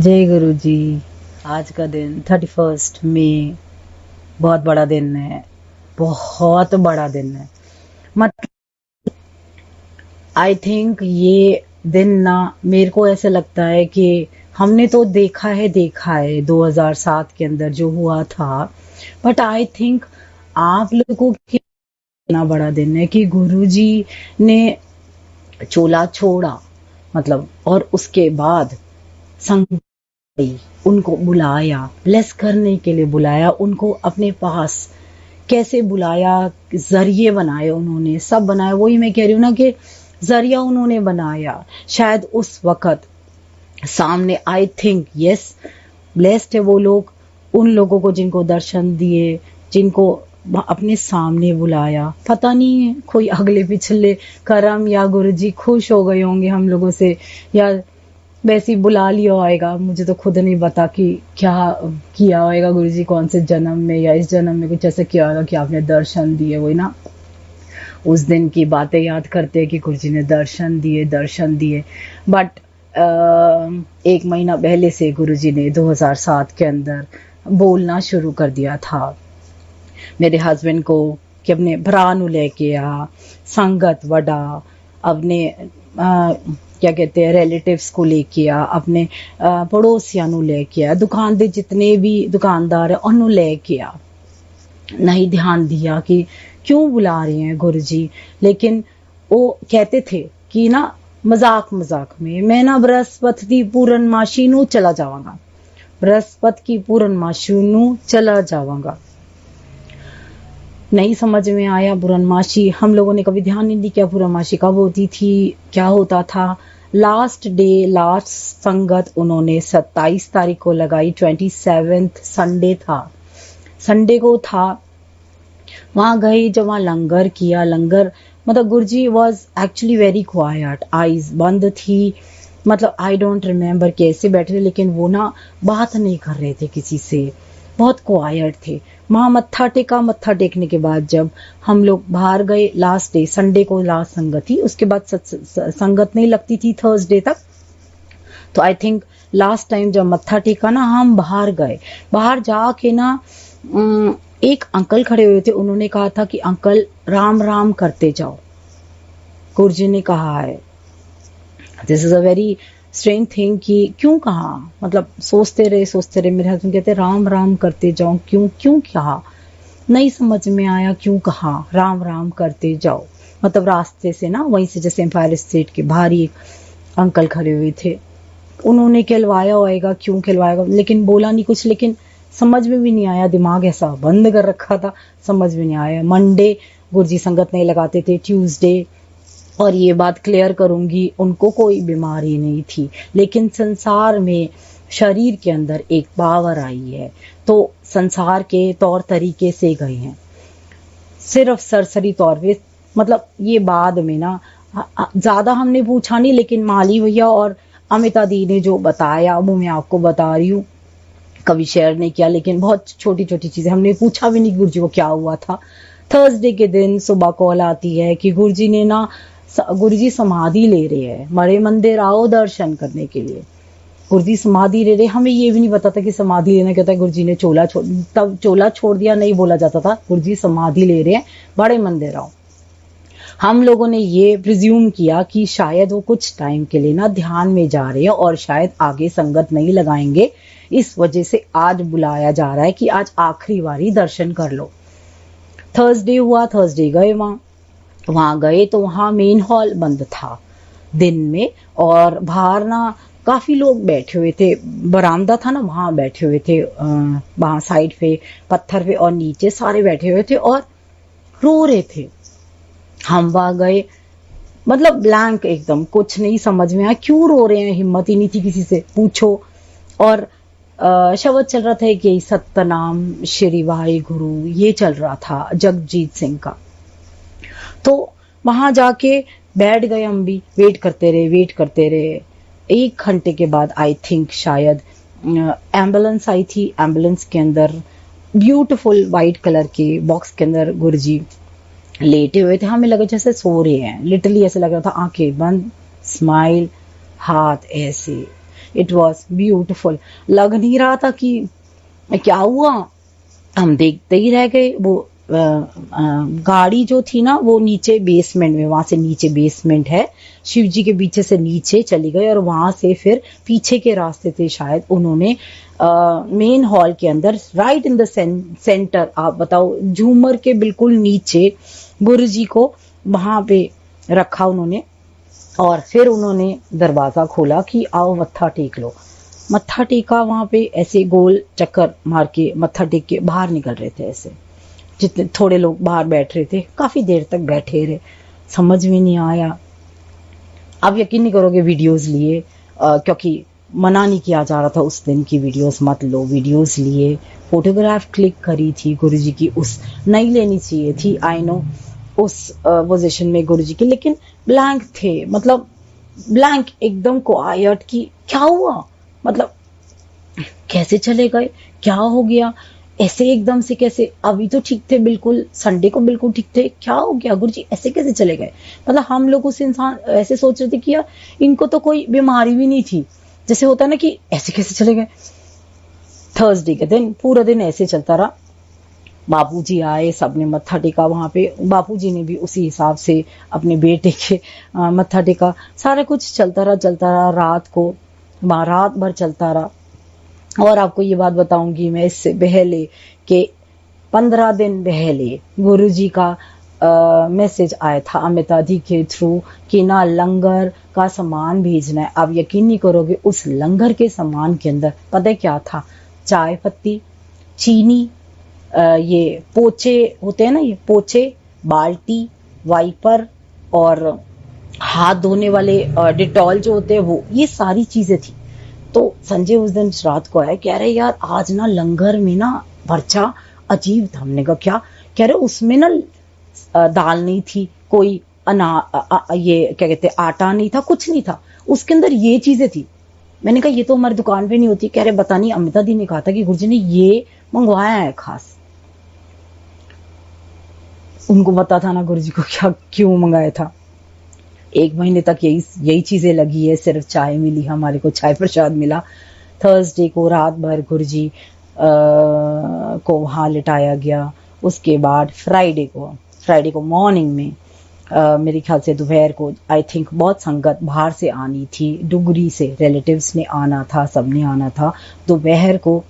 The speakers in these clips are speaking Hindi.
जय गुरु जी। आज का दिन 31 मई बहुत बड़ा दिन है। बहुत बड़ा दिन है। मतलब आई थिंक ये दिन ना, मेरे को ऐसे लगता है कि हमने तो देखा है 2007 के अंदर जो हुआ था। बट आई थिंक आप लोगों के इतना बड़ा दिन है कि गुरु जी ने चोला छोड़ा, मतलब, और उसके बाद संग उनको बुलाया, ब्लेस करने के लिए बुलाया, उनको अपने पास कैसे बुलाया, जरिए बनाए उन्होंने, सब बनाया। वही मैं कह रही हूँ ना कि जरिया उन्होंने बनाया। शायद उस वक्त सामने, आई थिंक यस, ब्लेस्ड है वो लोग, उन लोगों को जिनको दर्शन दिए, जिनको अपने सामने बुलाया। पता नहीं है कोई अगले पिछले करम या गुरुजी खुश हो गए होंगे हम लोगों से, या वैसे ही बुला लिया होएगा। मुझे तो खुद नहीं पता कि क्या किया होएगा गुरुजी, कौन से जन्म में या इस जन्म में कुछ ऐसा किया होगा कि आपने दर्शन दिए। वही ना, उस दिन की बातें याद करते हैं कि गुरुजी ने दर्शन दिए। बट एक महीना पहले से गुरुजी ने 2007 के अंदर बोलना शुरू कर दिया था मेरे हस्बैंड को कि अपने भरा नु लेके आ, संगत वडा, अपने क्या कहते हैं रिलेटिव्स को लेके आ, अपने पड़ोसियां नु लेके आ, दुकान दे जितने भी दुकानदार है उन्हों लेके आ। नहीं ध्यान दिया कि क्यों बुला रहे हैं गुरुजी। लेकिन वो कहते थे कि ना, मजाक मजाक में, मैं ना बृहस्पति की पूर्णमाशी नू चला जावांगा, बृहस्पति की पूर्णमाशी नू चला जावांगा। नहीं समझ में आया पूर्णमाशी, हम लोगों ने कभी ध्यान नहीं दिया पूर्णमाशी कब होती थी, क्या होता था। लास्ट डे, लास्ट संगत उन्होंने 27 तारीख को लगाई, 27 संडे था, संडे को था। वहां गई, जब वहां लंगर किया, लंगर मतलब Guruji was actually very quiet, eyes बंद थी। मतलब आई डोंट रिमेम्बर कैसे बैठे थे, लेकिन वो ना बात नहीं कर रहे थे किसी से, बहुत क्वाइट थे। वहां मत्था टेका, मत्था टेकने के बाद जब हम लोग बाहर गए, लास्ट डे संडे को लास्ट संगत थी, उसके बाद संगत नहीं लगती थी थर्सडे तक। तो आई थिंक लास्ट टाइम जब मत्था टेका ना, हम बाहर गए, बाहर जाके ना एक अंकल खड़े हुए थे, उन्होंने कहा था कि अंकल राम राम करते जाओ, गुरुजी ने कहा है। This is a very strange thing कि क्यों कहा, मतलब सोचते रहे। मेरे हस्बैंड कहते राम राम करते जाओ, क्यों क्यों कहा, नहीं समझ में आया क्यों कहा राम राम करते जाओ। मतलब रास्ते से ना, वहीं से जैसे एम्पायर स्टेट के बाहर ही एक अंकल खड़े हुए थे, उन्होंने कहलवाया होएगा, क्यों कहलवाएगा, लेकिन बोला नहीं कुछ। लेकिन समझ में भी नहीं आया, दिमाग ऐसा बंद कर रखा था, समझ में नहीं आया। मंडे गुरुजी संगत नहीं लगाते थे, ट्यूसडे, और ये बात क्लियर करूंगी, उनको कोई बीमारी नहीं थी, लेकिन संसार में शरीर के अंदर एक पावर आई है, तो संसार के तौर तरीके से गए हैं, सिर्फ सरसरी तौर पे। मतलब ये बाद में ना, ज्यादा हमने पूछा नहीं, लेकिन माली भैया और अमिता दी ने जो बताया वो मैं आपको बता रही हूँ, कभी शेयर नहीं किया। लेकिन बहुत छोटी छोटी चीजें हमने पूछा भी नहीं गुरुजी को क्या हुआ था। थर्सडे के दिन सुबह कॉल आती है कि गुरुजी ने ना, गुरुजी समाधि ले रहे हैं, मरे मंदिर आओ दर्शन करने के लिए। गुरुजी समाधि ले रहे, हमें ये भी नहीं पता था कि समाधि लेना क्या होता है। गुरुजी ने चोला छोड़, तब चोला छोड़ दिया नहीं बोला जाता था, गुरुजी समाधि ले रहे हैं, बड़े मंदिर आओ। हम लोगों ने ये प्रिज्यूम किया कि शायद वो कुछ टाइम के लिए ना ध्यान में जा रहे हैं और शायद आगे संगत नहीं लगाएंगे, इस वजह से आज बुलाया जा रहा है कि आज आखिरी बारी दर्शन कर लो। थर्सडे हुआ, थर्सडे गए, वहां गए तो वहां मेन हॉल बंद था दिन में, और बाहर ना काफी लोग बैठे हुए थे, बरामदा था ना, वहां बैठे हुए थे, वहां साइड पे पत्थर पे, और नीचे सारे बैठे हुए थे और रो रहे थे। हम वहां गए, मतलब ब्लैंक एकदम, कुछ नहीं समझ में आया क्यों रो रहे हैं, हिम्मत ही नहीं थी किसी से पूछो। और शब्द चल रहा था कि सतनाम श्री वाहे गुरु, ये चल रहा था जगजीत सिंह का। तो वहां जाके बैठ गए, हम भी वेट करते रहे। 1 घंटे के बाद आई थिंक शायद एम्बुलेंस आई थी। एम्बुलेंस के अंदर ब्यूटीफुल वाइट कलर के बॉक्स के अंदर गुरुजी लेटे हुए थे, हमें लगा जैसे सो रहे हैं, लिटरली ऐसे लग रहा था, आंखें बंद, स्माइल, हाथ ऐसे, इट वॉज ब्यूटिफुल। लग नहीं रहा था कि क्या हुआ, हम देखते ही रह गए। वो गाड़ी जो थी ना वो नीचे बेसमेंट में, वहां से नीचे बेसमेंट है, शिव जी के पीछे से नीचे चली गई और वहां से फिर पीछे के रास्ते थे शायद उन्होंने मेन हॉल के अंदर राइट इन द सेंटर, आप बताओ झूमर के बिल्कुल नीचे गुरु जी को वहां पे रखा उन्होंने। और फिर उन्होंने दरवाजा खोला कि आओ मत्था टेक लो। मत्था टेका वहां पे, ऐसे गोल चक्कर मार के मत्था टेक के बाहर निकल रहे थे। ऐसे जितने थोड़े लोग बाहर बैठ रहे थे, काफी देर तक बैठे रहे, समझ में नहीं आया। आप यकीन नहीं करोगे, वीडियोस लिए क्योंकि मना नहीं किया जा रहा था उस दिन की वीडियोस मत लो, वीडियोस लिए, फोटोग्राफ क्लिक करी थी गुरु जी की, उस नहीं लेनी चाहिए थी, आई नो उस पोजीशन में गुरु जी की, लेकिन ब्लैंक थे, मतलब ब्लैंक एकदम क्वाइट कि क्या हुआ, मतलब कैसे चले गए, क्या हो गया, ऐसे एकदम से कैसे, अभी तो ठीक थे बिल्कुल, संडे को बिल्कुल ठीक थे, क्या हो गया गुरुजी ऐसे कैसे चले गए। मतलब हम लोग उस इंसान ऐसे सोच रहे थे कि यार इनको तो कोई बीमारी भी नहीं थी, जैसे होता है ना कि ऐसे कैसे चले गए। थर्सडे के दिन पूरा दिन ऐसे चलता रहा। बापूजी आए, सबने मत्था टेका वहां पे, बापूजी ने भी उसी हिसाब से अपने बेटे के मत्था टेका, सारा कुछ चलता रहा रात को, रात भर चलता रहा। और आपको ये बात बताऊंगी मैं इससे पहले कि 15 दिन पहले गुरुजी का मैसेज आया था अमिता दी के थ्रू कि ना लंगर का सामान भेजना है। आप यकीन नहीं करोगे, उस लंगर के सामान के अंदर पता है क्या था, चाय पत्ती, चीनी, ये पोचे होते हैं ना, ये पोचे, बाल्टी, वाइपर और हाथ धोने वाले डिटॉल जो होते हैं वो, ये सारी चीजें थी। तो संजय उस दिन रात को आया, कह रहे यार आज ना लंगर में ना पर्चा अजीब था। हमने कहा क्या, कह रहे उसमें ना दाल नहीं थी, कोई ये क्या कहते आटा नहीं था, कुछ नहीं था, उसके अंदर ये चीजें थी। मैंने कहा ये तो हमारी दुकान पे नहीं होती। कह रहे बता नहीं, अमिता दी ने कहा था कि गुरुजी ने ये मंगवाया है खास। उनको पता था ना गुरुजी को क्या क्यों मंगाया था। 1 महीने तक यही चीजें लगी है, सिर्फ चाय मिली हमारे को, चाय प्रसाद मिला। थर्सडे को रात भर गुरुजी को वहां लिटाया गया। उसके बाद फ्राइडे को मॉर्निंग में मेरे ख्याल से दोपहर को, आई थिंक बहुत संगत बाहर से आनी थी, डुगरी से रिलेटिव्स ने आना था, सबने आना था। दोपहर को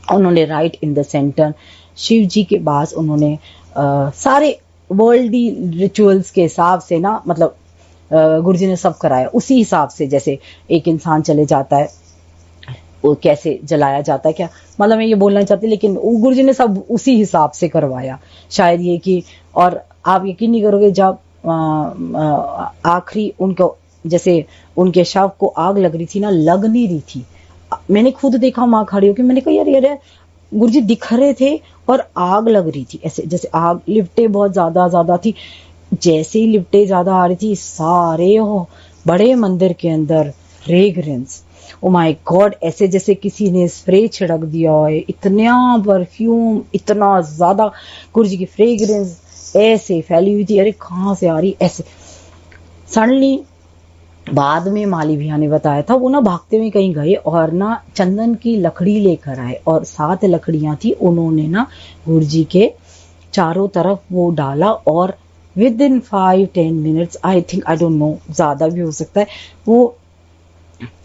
उन्होंने right in the centre Shiv ji के पास उन्होंने सारे वर्ल्डी रिचुअल्स के हिसाब से ना, मतलब गुरुजी ने सब कराया उसी हिसाब से, जैसे एक इंसान चले जाता है वो कैसे जलाया जाता है, क्या मतलब मैं ये बोलना चाहती, लेकिन गुरुजी ने सब उसी हिसाब से करवाया शायद ये कि। और आप यकीन नहीं करोगे, जब आखिरी उनको, जैसे उनके शव को आग लग रही थी ना, लग नहीं रही थी, मैंने खुद देखा माँ खड़ी होकर, मैंने कहा यार गुरुजी दिख रहे थे और आग लग रही थी, ऐसे जैसे आग, लिफ्टें बहुत ज्यादा थी, जैसे ही लिफ्टें ज्यादा आ रही थी सारे हो बड़े मंदिर के अंदर फ्रेग्रेंस, ओ माय गॉड, ऐसे जैसे किसी ने स्प्रे छिड़क दिया है, इतना परफ्यूम, इतना ज्यादा गुरुजी की फ्रेग्रेंस ऐसे फैली हुई थी। अरे कहाँ से आ रही ऐसे। सडनली बाद में माली भैया ने बताया था, वो ना भागते हुए कहीं गए और ना चंदन की लकड़ी लेकर आए और 7 लकड़ियां थी, उन्होंने ना गुरुजी के चारों तरफ वो डाला और with in 5-10 minutes, I think, I don't know, ज्यादा भी हो सकता है, वो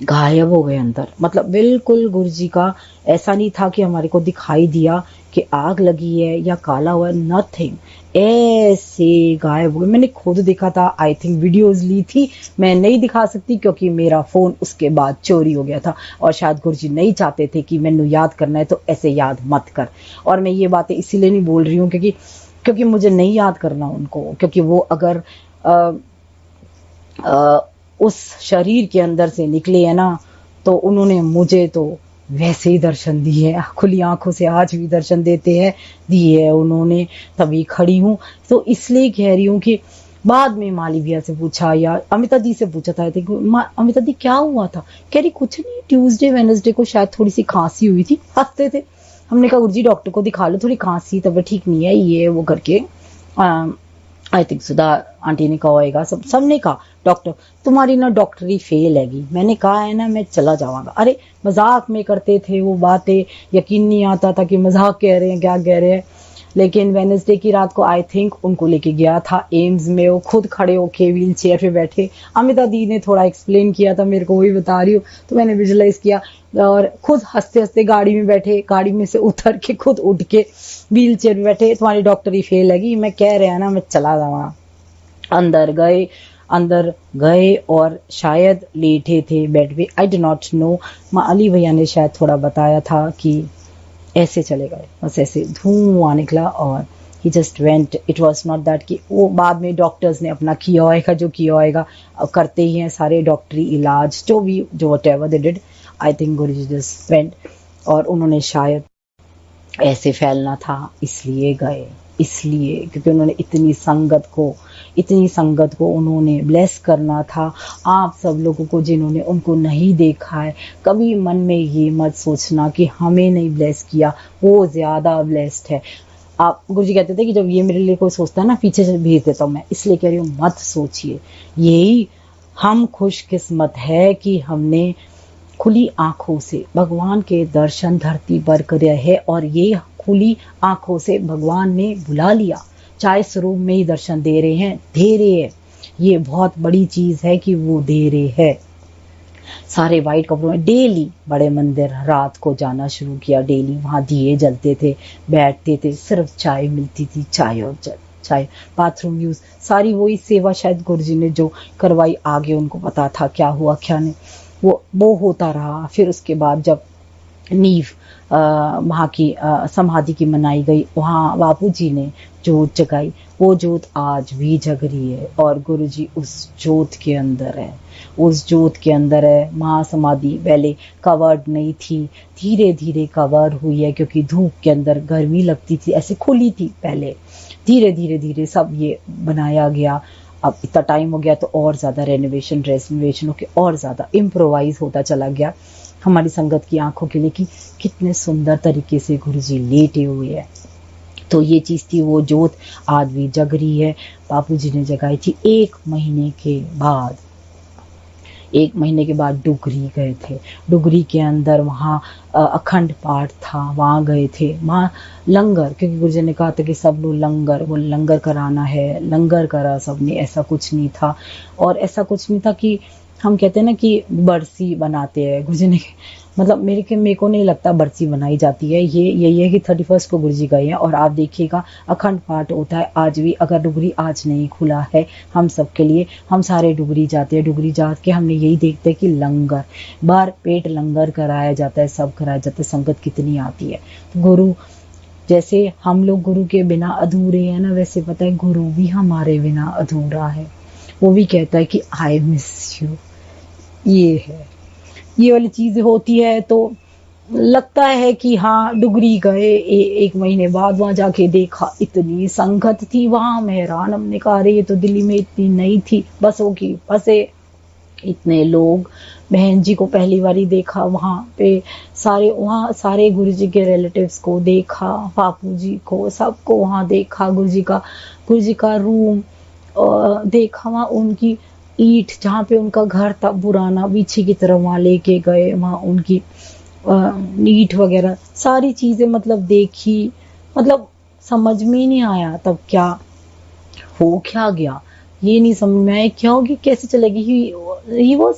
गायब हो गए अंदर। मतलब बिल्कुल गुरुजी का ऐसा नहीं था कि हमारे को दिखाई दिया कि आग लगी है या काला हुआ, नथिंग, ऐसे गायब हो गए। मैंने खुद देखा था, आई थिंक वीडियोस ली थी, मैं नहीं दिखा सकती क्योंकि मेरा फोन उसके बाद चोरी हो गया था और शायद गुरुजी नहीं चाहते थे कि मैंने याद करना है तो ऐसे याद मत कर। और मैं ये बातें इसीलिए नहीं बोल रही हूँ क्योंकि मुझे नहीं याद करना उनको, क्योंकि वो अगर उस शरीर के अंदर से निकले है ना, तो उन्होंने मुझे तो वैसे ही दर्शन दिए, खुली आंखों से आज भी दर्शन देते हैं, दिए है उन्होंने, तभी खड़ी हूँ। तो इसलिए कह रही हूँ कि बाद में माली भैया से पूछा या अमिता दी से पूछा था, अमिता दी क्या हुआ था, कह रही कुछ नहीं, ट्यूसडे वेडनेसडे को शायद थोड़ी सी खांसी हुई थी, हंसते थे। हमने कहा गुरुजी डॉक्टर को दिखा लो, थोड़ी खांसी, तबीयत ठीक नहीं है, ये वो करके आई थिंक सुधा आंटी ने कहा होएगा, सबने कहा डॉक्टर तुम्हारी ना डॉक्टरी फेल हैगी। मैंने कहा है ना मैं चला जाऊंगा। अरे मजाक में करते थे वो बातें, यकीन नहीं आता था कि मजाक कह रहे हैं क्या कह रहे हैं। लेकिन वेनसडे की रात को आई थिंक उनको लेके गया था एम्स में, वो खुद खड़े होके व्हील चेयर पे बैठे। अमिता दी ने थोड़ा एक्सप्लेन किया था मेरे को, वही बता रही हूँ, तो मैंने विजुलाइज किया। और खुद हंसते हंसते गाड़ी में बैठे, गाड़ी में से उतर के खुद उठ के व्हील चेयर पे बैठे, तुम्हारी डॉक्टरी फेल लगी, मैं कह रहा है ना मैं चला जाऊंगा। अंदर गए और शायद लेटे थे बेड पे, I do not know. Ali भैया ने शायद थोड़ा बताया था कि ऐसे चले गए, बस ऐसे धुआं निकला और he just went. It was not that कि वो बाद में डॉक्टर्स ने अपना किया होएगा जो किया होएगा, करते ही हैं सारे डॉक्टरी इलाज जो भी, जो what ever they did. I think Guruji just went और उन्होंने शायद ऐसे फैलना था इसलिए गए, इसलिए क्योंकि उन्होंने इतनी संगत को उन्होंने ब्लेस करना था। आप सब लोगों को जिन्होंने उनको नहीं देखा है, कभी मन में ये मत सोचना कि हमें नहीं ब्लेस किया, वो ज्यादा ब्लेस्ड है। आप गुरुजी कहते थे कि जब ये मेरे लिए कोई सोचता है ना पीछे से भेज देता हूँ मैं, इसलिए कह रही हूँ मत सोचिए। यही हम खुशकिस्मत है कि हमने खुली आंखों से भगवान के दर्शन धरती पर करे है, और ये खुली आंखों से भगवान ने बुला लिया, चाहे स्वरूप में ही दर्शन दे रहे हैं। ये बहुत बड़ी चीज है कि वो दे रहे हैं। सारे वाइट कपड़ों में डेली बड़े मंदिर रात को जाना शुरू किया, डेली वहां दिए जलते थे, बैठते थे, सिर्फ चाय मिलती थी, चाय, बाथरूम यूज, सारी वही सेवा शायद गुरुजी ने जो करवाई, आगे उनको पता था क्या हुआ क्या नहीं, वो होता रहा। फिर उसके बाद जब नींव वहाँ की समाधि की मनाई गई, वहाँ बापूजी ने जोत जगाई, वो जोत आज भी जग रही है और गुरुजी उस जोत के अंदर है। महासमाधि पहले कवर्ड नहीं थी, धीरे धीरे कवर हुई है, क्योंकि धूप के अंदर गर्मी लगती थी, ऐसे खुली थी पहले, धीरे धीरे सब ये बनाया गया। अब इतना टाइम हो गया तो और ज्यादा रेनोवेशन होके और ज्यादा इम्प्रोवाइज होता चला गया हमारी संगत की आंखों के लिए कि कितने सुंदर तरीके से गुरुजी लेटे हुए हैं। तो ये चीज थी, वो जोत आज भी जग रही है। बापूजी ने जगाई थी 1 महीने के बाद। 1 महीने के बाद डुगरी गए थे, डुगरी के अंदर वहाँ अखंड पाठ था, वहाँ गए थे। वहाँ लंगर, क्योंकि गुरुजी ने कहा था कि सब लोग लंगर कराना है, लंगर करा सबने, ऐसा कुछ नहीं था। और ऐसा कुछ नहीं था कि हम कहते हैं ना कि बरसी बनाते हैं, गुरुजी ने मतलब मेरे को नहीं लगता बरसी बनाई जाती है। ये यही है कि 31 को गुरुजी गए हैं और आप देखिएगा अखंड पाठ होता है आज भी। अगर डुगरी आज नहीं खुला है हम सब के लिए, हम सारे डुगरी जाते हैं, डुगरी जा के हमने यही देखते हैं कि लंगर बार पेट लंगर कराया जाता है, सब कराया जाता है, संगत कितनी आती है। तो गुरु जैसे हम लोग गुरु के बिना अधूरे हैं ना, वैसे पता है गुरु भी हमारे बिना अधूरा है। वो भी कहता है कि आई मिस यू। ये वाली चीजें होती है तो लगता है कि हाँ डुगरी गए, 1 महीने बाद वहां जाके देखा इतनी संगत थी वहां, मैं हैरान। हमने कहा अरे ये तो दिल्ली में इतनी नहीं थी, बसों की बसे, इतने लोग। बहन जी को पहली बार ही देखा वहां पे, सारे गुरुजी के रिलेटिव्स को देखा, बापू जी को, सबको वहां देखा। गुरुजी का रूम देखा, वहां उनकी ईंट जहाँ पे उनका घर था पुराना, पीछे की तरफ वहां लेके गए, वहां उनकी ईंट वगैरह सारी चीजें मतलब देखी। मतलब समझ में ही नहीं आया तब क्या गया, ये नहीं समझ में आया क्या होगी, कैसे चलेगी। ही वॉज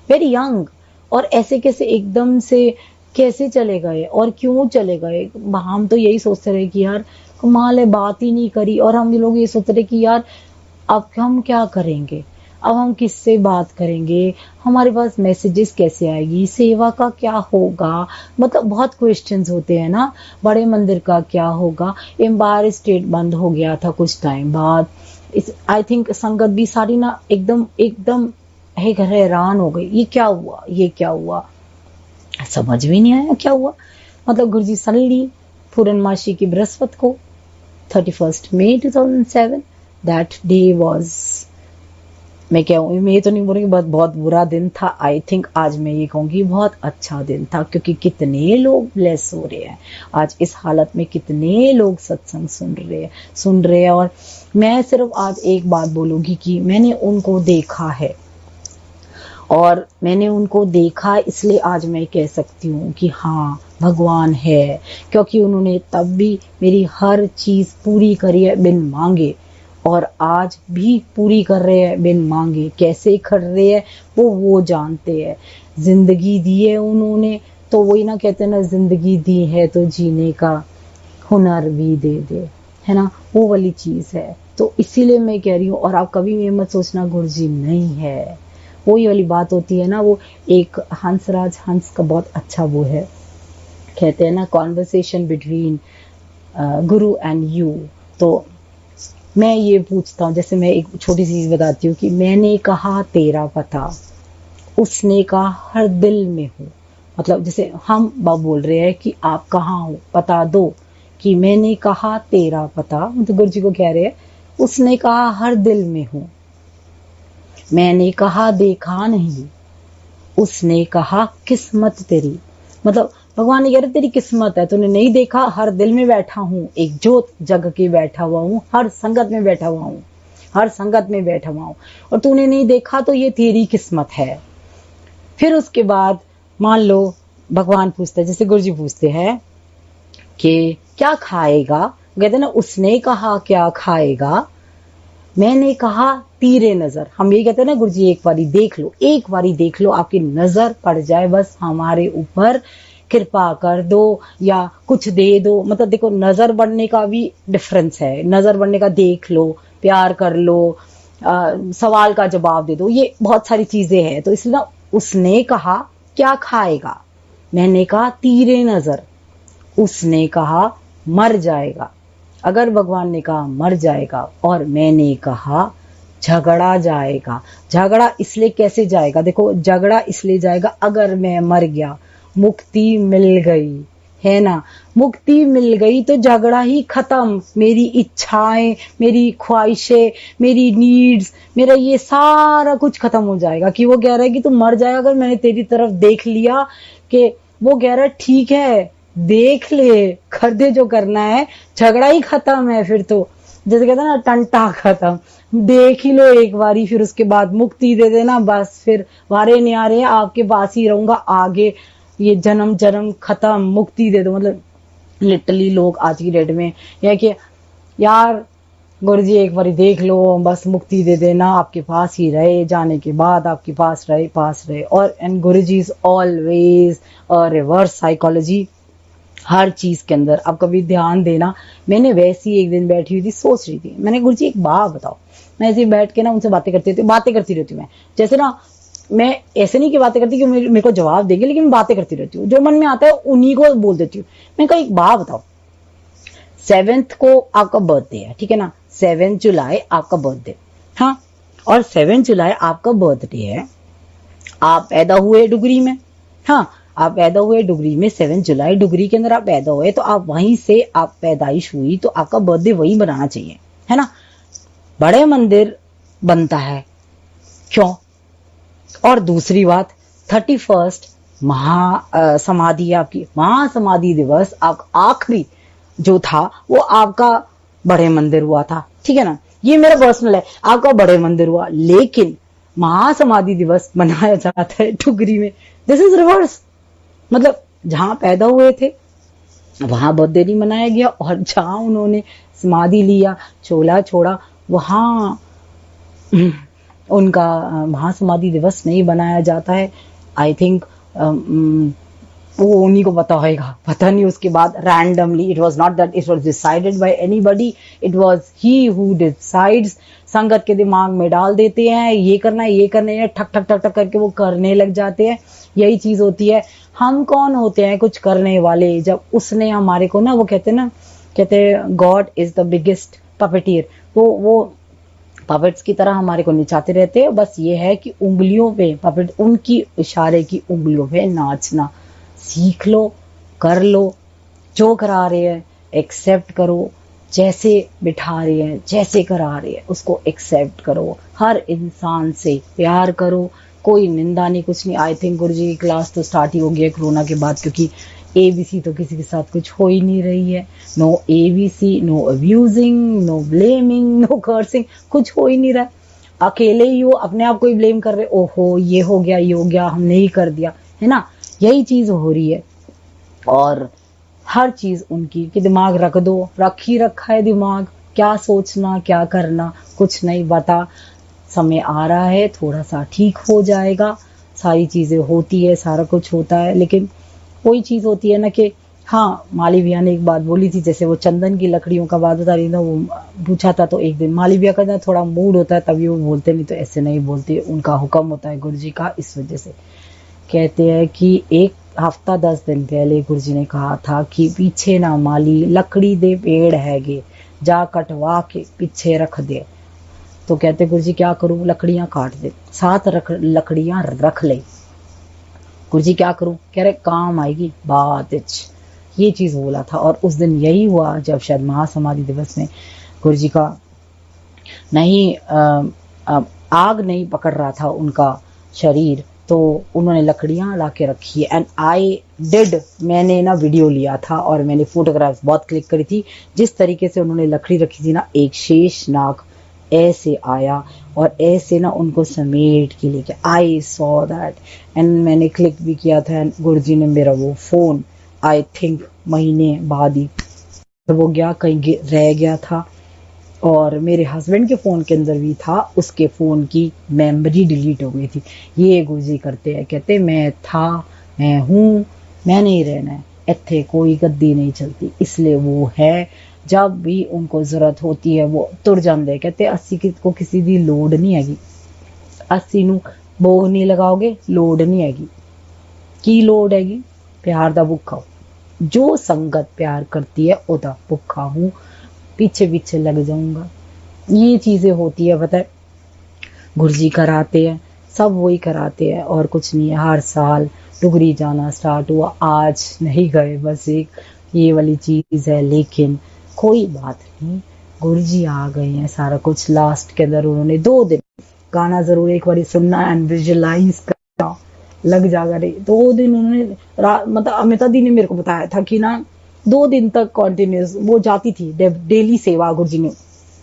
वेरी यंग, और ऐसे कैसे एकदम से कैसे चले गए और क्यों चले गए। हम तो यही सोचते रहे कि यार कमाल है, बात ही नहीं करी। और हम लोग ये सोचते रहे कि यार अब हम क्या करेंगे, अब हम किससे बात करेंगे, हमारे पास मैसेजेस कैसे आएगी, सेवा का क्या होगा, मतलब बहुत क्वेश्चंस होते हैं ना। बड़े मंदिर का क्या होगा। एम्पायर स्टेट बंद हो गया था कुछ टाइम बाद। आई थिंक संगत भी सारी ना एकदम हैरान हो गई, ये क्या हुआ, समझ में नहीं आया क्या हुआ। मतलब गुरुजी सडनली पूर्णमासी की बृहस्पति को 31 मई 2007, दैट डे वाज मैं कहूँ, मैं ये तो नहीं बोल रही कि बहुत बहुत बुरा दिन था, आई थिंक आज मैं ये कहूँगी बहुत अच्छा दिन था, क्योंकि कितने लोग ब्लेस हो रहे हैं आज इस हालत में, कितने लोग सत्संग सुन रहे हैं। और मैं सिर्फ आज एक बात बोलूँगी कि मैंने उनको देखा है, और मैंने उनको देखा इसलिए आज मैं कह सकती हूँ कि हाँ भगवान है, क्योंकि उन्होंने तब भी मेरी हर चीज़ पूरी करी है बिन मांगे, और आज भी पूरी कर रहे हैं बिन मांगे। कैसे कर रहे हैं वो जानते हैं। जिंदगी दी है उन्होंने, तो वही ना कहते ना, जिंदगी दी है तो जीने का हुनर भी दे दे, है ना, वो वाली चीज़ है। तो इसीलिए मैं कह रही हूँ। और आप कभी ये मत सोचना गुरुजी नहीं है, वही वाली बात होती है ना, वो एक हंस का बहुत अच्छा वो है, कहते हैं ना conversation between Guru and you. तो मैं ये पूछता हूँ, जैसे मैं एक छोटी सी चीज बताती हूँ कि मैंने कहा तेरा पता, उसने कहा हर दिल में हो। मतलब जैसे हम बोल रहे हैं कि आप कहाँ हो पता दो, कि मैंने कहा तेरा पता, तो गुरु जी को कह रहे हैं, उसने कहा हर दिल में हो। मैंने कहा देखा नहीं, उसने कहा किस्मत तेरी। मतलब भगवान ये कह रहे तेरी किस्मत है, तूने नहीं देखा, हर दिल में बैठा हूँ, एक जोत जग के बैठा हुआ हूँ, हर संगत में बैठा हुआ हूँ, हर संगत में बैठा हुआ हूँ, और तूने नहीं देखा तो ये तेरी किस्मत है। फिर उसके बाद मान लो भगवान पूछते हैं, जैसे गुरु जी पूछते हैं कि क्या खाएगा, कहते ना उसने कहा क्या खाएगा, मैंने कहा तीरे नजर। हम ये कहते हैं ना गुरु जी एक बारी देख लो, एक बारी देख लो, आपकी नजर पड़ जाए, बस हमारे ऊपर कृपा कर दो या कुछ दे दो। मतलब देखो नजर बढ़ने का भी डिफरेंस है, नजर बढ़ने का देख लो, प्यार कर लो, सवाल का जवाब दे दो, ये बहुत सारी चीजें हैं। तो इसलिए ना उसने कहा क्या खाएगा, मैंने कहा तीरे नजर, उसने कहा मर जाएगा। अगर भगवान ने कहा मर जाएगा और मैंने कहा झगड़ा जाएगा, झगड़ा इसलिए कैसे जाएगा, देखो झगड़ा इसलिए जाएगा अगर मैं मर गया, मुक्ति मिल गई, है ना, मुक्ति मिल गई तो झगड़ा ही खत्म। मेरी इच्छाएं, मेरी ख्वाहिशें, मेरी नीड्स, मेरा ये सारा कुछ खत्म हो जाएगा। कि वो कह रहा है कि तू मर जाएगा, अगर मैंने तेरी तरफ देख लिया, कि वो कह रहा है ठीक है देख ले, कर दे जो करना है, झगड़ा ही खत्म है। फिर तो जैसे कहते हैं ना टंटा खत्म, देख ही लो एक बारी, फिर उसके बाद मुक्ति दे देना, बस फिर वारे न्यारे आपके पास ही रहूंगा आगे, ये जन्म जन्म खत्म, मुक्ति दे दो। मतलब लिटरली लोग आज की डेट में यह कि यार गुरु जी एक बारी देख लो, बस मुक्ति दे देना, आपके पास ही रहे, जाने के बाद आपके पास रहे, पास रहे। और and Guru ji is always reverse psychology हर चीज के अंदर। आप कभी ध्यान देना, मैंने वैसी एक दिन बैठी हुई थी, सोच रही थी, मैंने गुरु जी एक बात बताओ, मैं ऐसे बैठ के ना उनसे बातें करती रहती हूँ। मैं जैसे ना, मैं ऐसे नहीं कि बातें करती कि मेरे को जवाब देंगे, लेकिन मैं बातें करती रहती हूँ, जो मन में आता है उन्हीं को बोल देती हूँ। मैं कहा एक बात बताओ, 7th को आपका बर्थडे है, ठीक है ना, 7 जुलाई आपका बर्थडे, हाँ, और 7 जुलाई आपका बर्थडे है, आप पैदा हुए डुगरी में, हाँ, आप पैदा हुए डुगरी में, 7 जुलाई डुगरी के अंदर आप पैदा हुए, तो आप वहीं से आप पैदाइश हुई, तो आपका बर्थडे वही बनाना चाहिए, है ना। बड़े मंदिर बनता है क्यों। और दूसरी बात, 31 महा समाधि, आपकी महासमाधि दिवस आप आखिरी जो था वो आपका बड़े मंदिर हुआ था, ठीक है ना, ये मेरा पर्सनल है, आपका बड़े मंदिर हुआ, लेकिन महासमाधि दिवस मनाया जाता है डुगरी में। This is reverse. मतलब जहां पैदा हुए थे वहां बर्थडे नहीं मनाया गया, और जहां उन्होंने समाधि लिया, चोला छोड़ा, वहां उनका महासमाधि दिवस नहीं बनाया जाता है। आई थिंक वो उन्हीं को पता होगा, पता नहीं। उसके बाद randomly, it was not that it was decided by anybody, it was he who decides. संगत के दिमाग में डाल देते हैं ये करना है, ये करना है, ठक ठक ठक ठक करके वो करने लग जाते हैं। यही चीज होती है। हम कौन होते हैं कुछ करने वाले, जब उसने हमारे को ना, वो कहते हैं God is the biggest puppeteer. वो पपेट्स की तरह हमारे को नचाते रहते हैं। बस ये है कि उंगलियों पे पपेट, उनकी इशारे की उंगलियों पे नाचना सीख लो, कर लो, जो करा रहे हैं एक्सेप्ट करो, जैसे बिठा रहे हैं, जैसे करा रहे हैं, उसको एक्सेप्ट करो। हर इंसान से प्यार करो, कोई निंदा नहीं, कुछ नहीं। आई थिंक गुरु जी की क्लास तो स्टार्ट ही हो गई है कोरोना के बाद, क्योंकि एबीसी तो किसी के साथ कुछ हो ही नहीं रही है। No ABC, no abusing, no blaming, no cursing, कुछ हो ही नहीं रहा है। अकेले ही हो, अपने आप को ही ब्लेम कर रहे, ओहो ये हो गया, ये हो गया, हमने ही कर दिया, है ना, यही चीज हो रही है। और हर चीज उनकी कि दिमाग रख दो, रख ही रखा है दिमाग, क्या सोचना क्या करना कुछ नहीं बता। समय आ रहा है, थोड़ा सा ठीक हो जाएगा, सारी चीजें होती है, सारा कुछ होता है, लेकिन कोई चीज होती है ना कि हाँ, माली भैया ने एक बात बोली थी, जैसे वो चंदन की लकड़ियों का बात बता रही था, वो पूछा था तो एक दिन माली भैया का ना थोड़ा मूड होता है तभी वो बोलते, नहीं तो ऐसे नहीं बोलते, उनका हुक्म होता है गुरु जी का। इस वजह से कहते हैं कि एक हफ्ता 10 दिन पहले गुरु जी ने कहा था कि पीछे ना माली लकड़ी दे पेड़ हैगे, जा कटवा के पीछे रख दे। तो कहते गुरु जी क्या करूं, लकड़ियां काट दे, साथ लकड़ियां रख ले। गुरु जी क्या करूं, कह रहे काम आएगी बात। ये चीज बोला था, और उस दिन यही हुआ जब शायद महासमाधि दिवस में गुरु जी का नहीं आग नहीं पकड़ रहा था उनका शरीर, तो उन्होंने लकड़ियां ला के रखी है। एंड आई डिड, मैंने ना वीडियो लिया था और मैंने फोटोग्राफ्स बहुत क्लिक करी थी। जिस तरीके से उन्होंने लकड़ी रखी थी ना, एक शेष नाग ऐसे आया और ऐसे ना उनको समेट के लेके, आई सॉ दैट एंड मैंने क्लिक भी किया था। गुरु जी ने मेरा वो फोन आई थिंक महीने बाद ही वो गया, कहीं रह गया था, और मेरे हस्बैंड के फ़ोन के अंदर भी था, उसके फ़ोन की मेमोरी डिलीट हो गई थी। ये गुरुजी करते हैं, कहते मैं था, मैं हूँ, मैं नहीं रहना है इत्थे, कोई गद्दी नहीं चलती, इसलिए वो है। जब भी उनको ज़रूरत होती है वो तुर जाते हैं। कहते अस्सी को किसी की लोड़ नहीं हैगी, अस्सी नू भोग नहीं लगाओगे, लोड़ नहीं हैगी। की लोड़ हैगी, प्यार दा भुखा हो। जो संगत प्यार करती है ओदा भुखा हूँ, पीछे पीछे लग जाऊंगा। ये चीजें होती है, पता है गुरु जी कराते हैं, सब वही कराते हैं और कुछ नहीं है। हर साल डुगरी जाना स्टार्ट हुआ, आज नहीं गए, बस एक ये वाली चीज है, लेकिन कोई बात नहीं, गुरु जी आ गए हैं। सारा कुछ लास्ट के अंदर उन्होंने 2 दिन गाना जरूर एक बार सुनना एंड विजुअलाइज करना, लग जाएगा रे। 2 दिन उन्होंने मतलब अमिता दी ने मेरे को बताया था कि ना 2 दिन तक कॉन्टिन्यूस वो जाती थी, डेली सेवा गुरु जी ने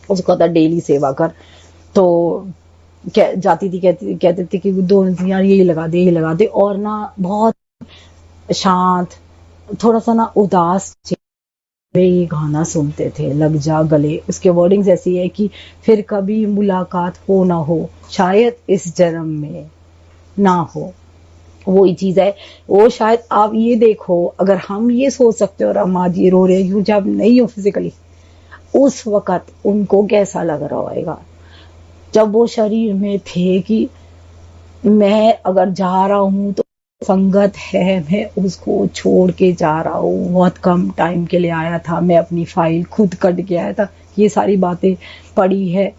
उसको कहा था डेली सेवा कर। तो जाती थी, कहते थे कि 2 दिन यार यही लगा दे, यही लगा दे, और ना बहुत शांत, थोड़ा सा ना उदास ये गाना सुनते थे, लग जा गले। उसके वर्डिंग्स ऐसी है कि फिर कभी मुलाकात हो ना हो, शायद इस जन्म में ना हो। वही चीज है, वो शायद आप ये देखो, अगर हम ये सोच सकते हो और हम आज ये रो रहे हैं क्योंकि आप नहीं हो फिजिकली, उस वक्त उनको कैसा लग रहा होगा जब वो शरीर में थे कि मैं अगर जा रहा हूं तो संगत है, मैं उसको छोड़ के जा रहा हूँ। बहुत कम टाइम के लिए आया था, मैं अपनी फाइल खुद कट के आया था, ये सारी बातें पढ़ी है,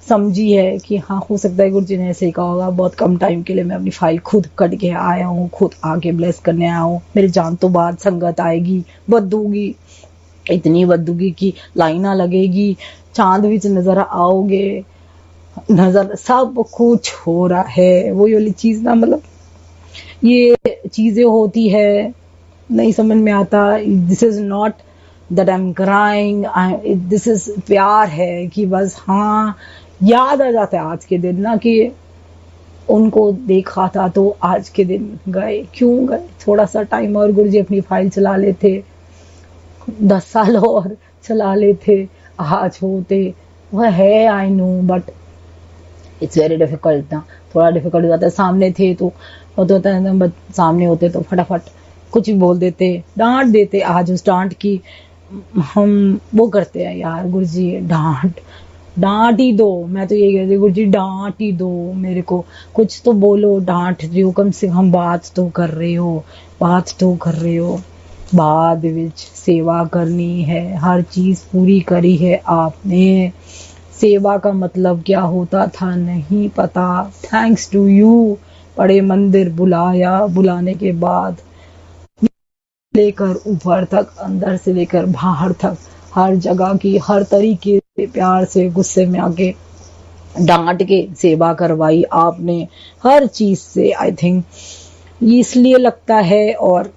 समझी है कि हाँ हो सकता है गुरु जी ने ऐसे ही कहा होगा। बहुत कम टाइम के लिए मैं अपनी फाइल खुद कट के आया हूँ, खुद आगे ब्लेस करने आया हूँ। मेरे जान तो बाद संगत आएगी, बदूगी, इतनी बदूगी कि लाइना लगेगी, चांद विच नजर आओगे, नजर सब कुछ हो रहा है। वही वाली चीज ना, मतलब ये चीजें होती है, नहीं समझ में आता। This is not that I am crying, this is प्यार है कि बस हाँ याद आ जाता है आज के दिन ना कि उनको देखा था तो आज के दिन गए, क्यों गए। थोड़ा सा टाइम और गुरु जी अपनी फाइल चला लेते, 10 साल और चला लेते, आज होते। वह है I know, but it's very difficult ना, थोड़ा डिफिकल्ट हो जाता है। सामने थे तो होता है, बट सामने होते तो फटाफट कुछ भी बोल देते, डांट देते। आज उस डांट की हम वो करते हैं यार, गुरु जी डांट ही दो। मैं तो ये कहती गुरु जी डांट ही दो, मेरे को कुछ तो बोलो, डांट रही हो कम से कम, बात तो कर रहे हो, बात तो कर रहे हो। बाद विच सेवा करनी है, हर चीज पूरी करी है आपने। सेवा का मतलब क्या होता था नहीं पता, थैंक्स टू यू। बड़े मंदिर बुलाया, बुलाने के बाद लेकर ऊपर तक, अंदर से लेकर बाहर तक हर जगह की हर तरीके से प्यार से गुस्से में आके डांट के सेवा करवाई आपने हर चीज से। आई थिंक इसलिए लगता है, और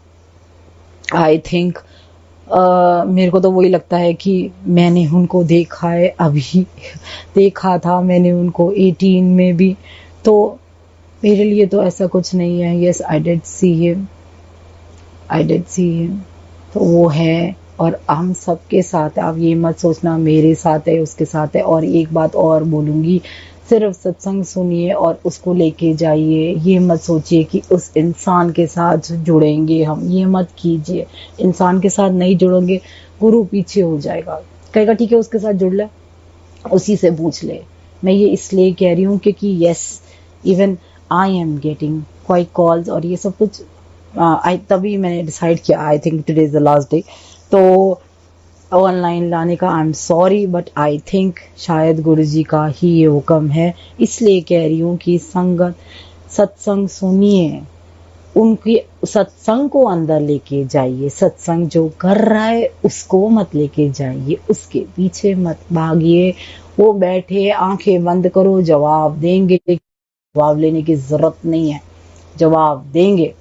आई थिंक मेरे को तो वही लगता है कि मैंने उनको देखा है, अभी देखा था मैंने उनको 18 में भी, तो मेरे लिए तो ऐसा कुछ नहीं है। Yes, I did see him, I did see him. तो वो है, और हम सबके साथ है। आप ये मत सोचना मेरे साथ है उसके साथ है। और एक बात और बोलूंगी, सिर्फ सत्संग सुनिए और उसको लेके जाइए। ये मत सोचिए कि उस इंसान के साथ जुड़ेंगे हम, ये मत कीजिए। इंसान के साथ नहीं जुड़ोगे, गुरु पीछे हो जाएगा, कहेगा ठीक है उसके साथ जुड़ ले, उसी से पूछ ले। मैं ये इसलिए कह रही हूँ क्योंकि yes, even I am getting quite calls और ये सब कुछ। तभी मैंने डिसाइड किया, I think today is the last day, तो ऑनलाइन लाने का। I am sorry, but I think शायद गुरु जी का ही ये हुक्म है, इसलिए कह रही हूँ कि संगत सत्संग सुनिए, उनके सत्संग को अंदर लेके जाइए। सत्संग जो कर रहा है उसको मत लेके जाइए, उसके पीछे मत भागिए। वो बैठे, आंखें बंद करो, जवाब देंगे। जवाब लेने की जरूरत नहीं है, जवाब देंगे।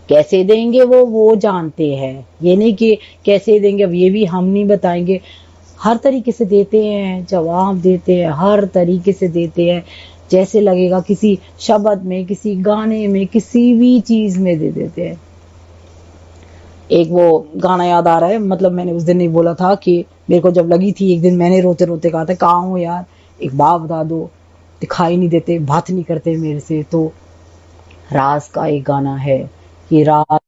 कैसे देंगे वो जानते हैं, ये नहीं कि कैसे देंगे अब ये भी हम नहीं बताएंगे। हर तरीके से देते हैं, जवाब देते हैं, हर तरीके से देते हैं। जैसे लगेगा किसी शब्द में, किसी गाने में, किसी भी चीज में दे देते हैं। एक वो गाना याद आ रहा है, मतलब मैंने उस दिन नहीं बोला था कि मेरे को जब लगी थी, एक दिन मैंने रोते रोते कहा था कहाँ हूँ यार, एक बाप बता दो, दिखाई नहीं देते, बात नहीं करते मेरे से। तो राज का एक गाना है कि रात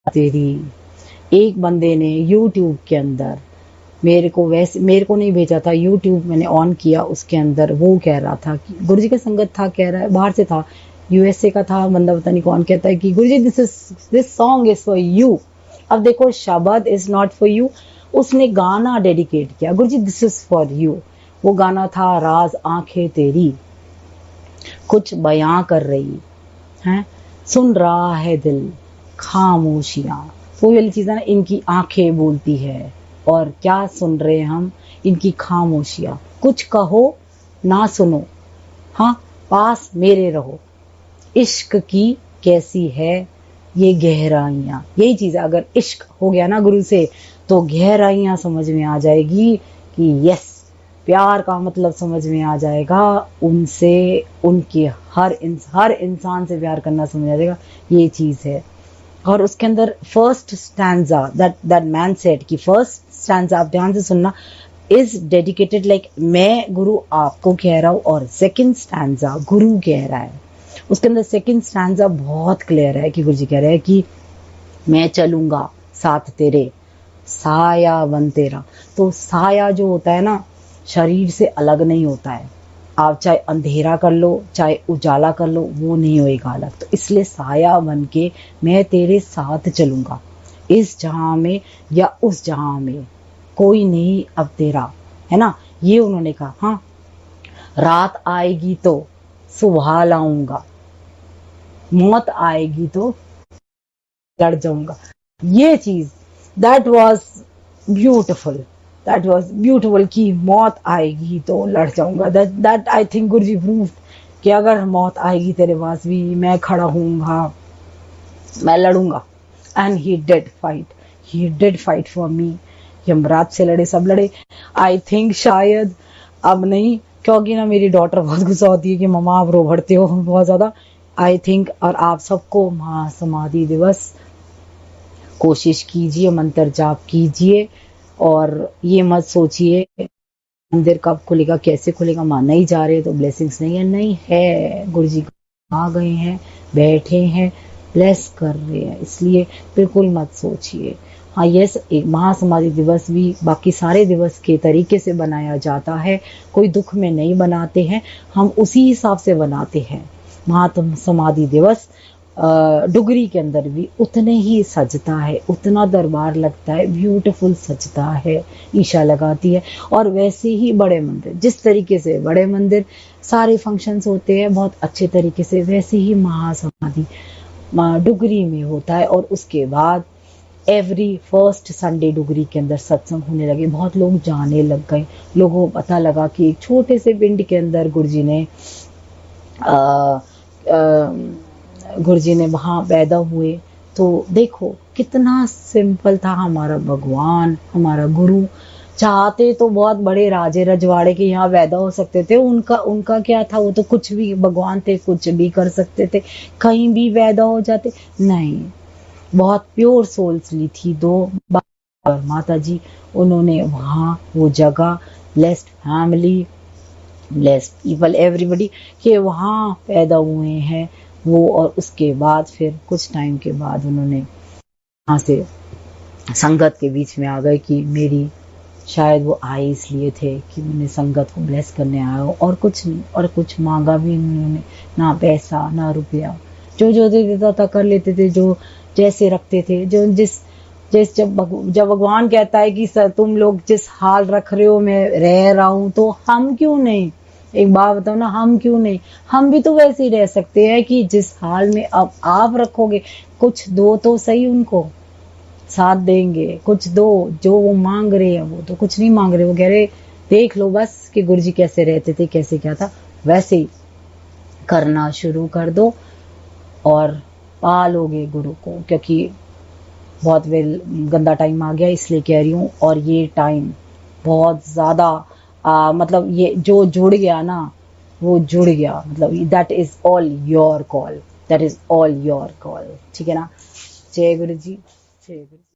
तेरी, एक बंदे ने यूट्यूब के अंदर मेरे को, वैसे मेरे को नहीं भेजा था, यूट्यूब मैंने ऑन किया, उसके अंदर वो कह रहा था कि गुरुजी का संगत था, कह रहा है बाहर से था, यूएसए का था बंदा, पता नहीं कौन, कहता है कि Guruji this song is for you. अब देखो, शब्द इज नॉट फॉर यू, उसने गाना डेडिकेट किया, गुरुजी दिस इज फॉर यू। वो गाना था राज आंखें तेरी कुछ बयां कर रही हैं, सुन रहा है दिल खामोशियां। वो वाली चीज है ना, इनकी आंखें बोलती है और क्या सुन रहे हैं हम, इनकी खामोशियां। कुछ कहो ना सुनो, हाँ पास मेरे रहो, इश्क की कैसी है ये गहराइयां। यही चीज है, अगर इश्क हो गया ना गुरु से तो गहराइयां समझ में आ जाएगी कि यस, प्यार का मतलब समझ में आ जाएगा, उनसे, उनके हर इंसान से प्यार करना समझ आ जाएगा। ये चीज है। और उसके अंदर first stanza that man said कि फर्स्ट स्टैंजा, आप ध्यान से सुनना, इज डेडिकेटेड लाइक मैं गुरु आपको कह रहा हूं, और सेकंड स्टैंजा गुरु कह रहा है। उसके अंदर सेकंड स्टैंजा बहुत क्लियर है कि गुरु जी कह रहे हैं कि मैं चलूंगा साथ तेरे, साया बन तेरा। तो साया जो होता है ना, शरीर से अलग नहीं होता है। आप चाहे अंधेरा कर लो, चाहे उजाला कर लो, वो नहीं होएगा अलग। तो इसलिए साया बन के मैं तेरे साथ चलूंगा, इस जहां में या उस जहां में, कोई नहीं अब तेरा, है ना, ये उन्होंने कहा। हाँ, रात आएगी तो सुबह लाऊंगा, मौत आएगी तो लड़ जाऊंगा। ये चीज, that was beautiful, that was beautiful कि मौत आएगी तो लड़ जाऊंगा। That I think Guruji proved कि अगर मौत आएगी तेरे पास भी, मैं खड़ा हूँगा, मैं लड़ूंगा। And he did fight for me. Yamraj से लड़े, सब लड़े। आई थिंक शायद अब नहीं, क्योंकि ना मेरी डॉटर बहुत गुस्सा होती है कि मम्मा आप रो भरते हो बहुत ज्यादा। आई थिंक, और आप सबको महासमाधि दिवस कोशिश कीजिए, मंत्र जाप कीजिए, और ये मत सोचिए मंदिर कब खुलेगा, कैसे खुलेगा, मां नहीं जा रहे तो ब्लेसिंग्स नहीं है। नहीं है, गुरु जी आ गए हैं, बैठे हैं, ब्लेस कर रहे हैं, इसलिए बिल्कुल मत सोचिए। हाँ यस, एक महासमाधि दिवस भी बाकी सारे दिवस के तरीके से बनाया जाता है, कोई दुख में नहीं बनाते हैं, हम उसी हिसाब से बनाते हैं। महासमाधि दिवस डुगरी के अंदर भी उतने ही सजता है, उतना दरबार लगता है, ब्यूटीफुल सजता है, ईशा लगाती है। और वैसे ही बड़े मंदिर, जिस तरीके से बड़े मंदिर सारे फंक्शंस होते हैं बहुत अच्छे तरीके से, वैसे ही महासमाधि डुगरी में होता है। और उसके बाद एवरी फर्स्ट संडे डुगरी के अंदर सत्संग होने लगे, बहुत लोग जाने लग गए। लोगों को पता लगा कि एक छोटे से पिंड के अंदर गुरुजी ने वहाँ पैदा हुए। तो देखो कितना सिंपल था हमारा भगवान, हमारा गुरु। चाहते तो बहुत बड़े राजे रजवाड़े के यहाँ पैदा हो सकते थे, उनका क्या था, वो तो कुछ भी भगवान थे, कुछ भी कर सकते थे, कहीं भी पैदा हो जाते। नहीं, बहुत प्योर सोल्स ली थी दो और माता जी, उन्होंने वहाँ वो जगह, blessed family, blessed people, everybody के वहाँ पैदा हुए हैं वो। और उसके बाद फिर कुछ टाइम के बाद उन्होंने वहाँ से संगत के बीच में आ गए कि मेरी, शायद वो आए इसलिए थे कि उन्हें संगत को ब्लेस करने आया हो, और कुछ नहीं, और कुछ मांगा भी उन्होंने, ना पैसा ना रुपया, जो दे देता था कर लेते थे, जो जैसे रखते थे, जो जिस जब भगवान कहता है कि सर तुम लोग जिस हाल रख रहे हो मैं रह रहा हूं, तो हम क्यों नहीं, एक बात बताओ ना, हम क्यों नहीं, हम भी तो वैसे ही रह सकते हैं कि जिस हाल में अब आप रखोगे, कुछ दो तो सही, उनको साथ देंगे, कुछ दो। जो वो मांग रहे हैं वो तो कुछ नहीं मांग रहे, वो कह रहे देख लो बस कि गुरुजी कैसे रहते थे, कैसे क्या था, वैसे ही करना शुरू कर दो और पा लोगे गुरु को। क्योंकि बहुत गंदा टाइम आ गया, इसलिए कह रही हूँ। और ये टाइम बहुत ज्यादा मतलब ये जो जुड़ गया ना, वो जुड़ गया, मतलब that is all your call, that is all your call, ठीक है ना। जय गुरु जी, जय गुरु।